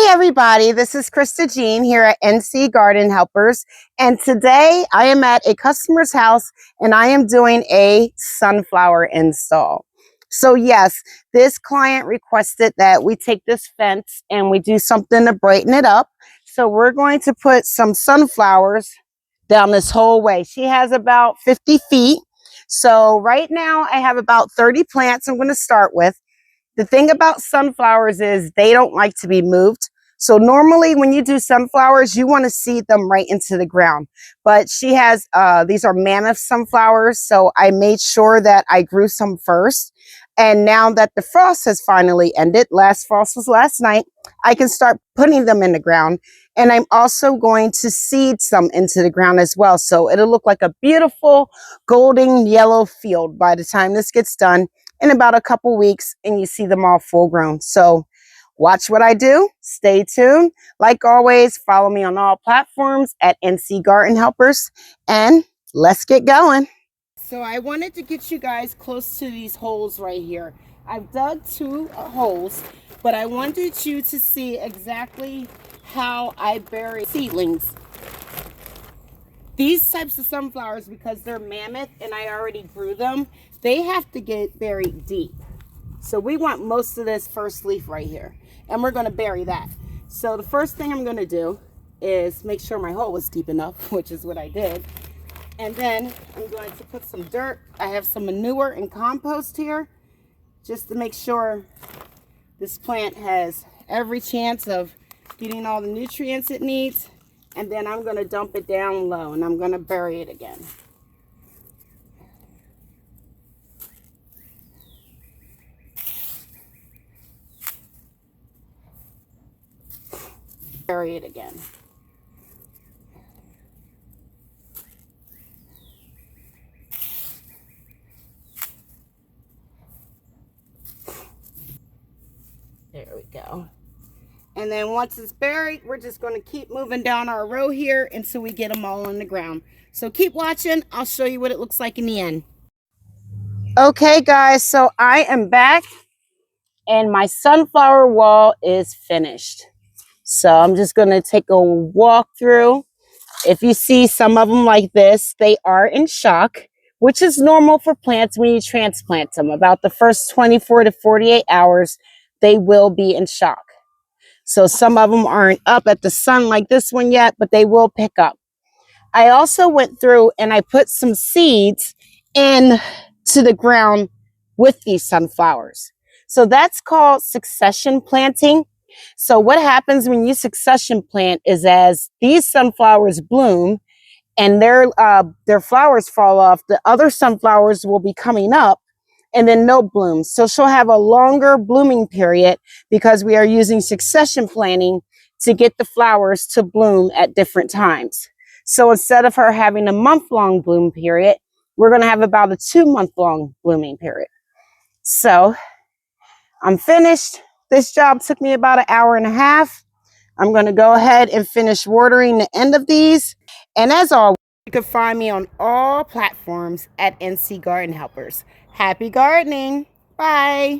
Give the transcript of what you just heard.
everybody, this is Krista Jean here at NC Garden Helpers, and today I am at a customer's house and I am doing a sunflower install. So yes, this client requested that we take this fence and we do something to brighten it up. So we're going to put some sunflowers down this whole way. She has about 50 feet. So right now I have about 30 plants I'm going to start with. The thing about sunflowers is they don't like to be moved. So normally when you do sunflowers, you want to seed them right into the ground. But she has, these are mammoth sunflowers. So I made sure that I grew some first. And now that the frost has finally ended, last frost was last night, I can start putting them in the ground. And I'm also going to seed some into the ground as well. So it'll look like a beautiful golden yellow field by the time this gets done in about a couple weeks, and you see them all full grown. So watch what I do. Stay tuned. Like always, follow me on all platforms at NC Garden Helpers, and let's get going. So I wanted to get you guys close to these holes right here. I've dug two holes, but I wanted you to see exactly how I bury seedlings. These types of sunflowers, because they're mammoth and I already grew them, they have to get buried deep. So we want most of this first leaf right here, and we're going to bury that. So the first thing I'm going to do is make sure my hole was deep enough, which is what I did. And then I'm going to put some dirt. I have some manure and compost here just to make sure this plant has every chance of getting all the nutrients it needs. And then I'm going to dump it down low and I'm going to bury it again. Bury it again. There we go. And then once it's buried, we're just going to keep moving down our row here until we get them all on the ground. So keep watching. I'll show you what it looks like in the end. Okay, guys, so I am back and my sunflower wall is finished. So I'm just going to take a walk through. If you see some of them like this, they are in shock, which is normal for plants when you transplant them. About the first 24 to 48 hours, they will be in shock. So some of them aren't up at the sun like this one yet, but they will pick up. I also went through and I put some seeds in to the ground with these sunflowers. So that's called succession planting. So what happens when you succession plant is as these sunflowers bloom and their flowers fall off, the other sunflowers will be coming up and then no blooms. So she'll have a longer blooming period because we are using succession planting to get the flowers to bloom at different times. So instead of her having a month-long bloom period, we're going to have about a 2-month-long blooming period. So I'm finished. This job took me about an hour and a half. I'm going to go ahead and finish watering the end of these. And as always, you can find me on all platforms at NC Garden Helpers. Happy gardening. Bye.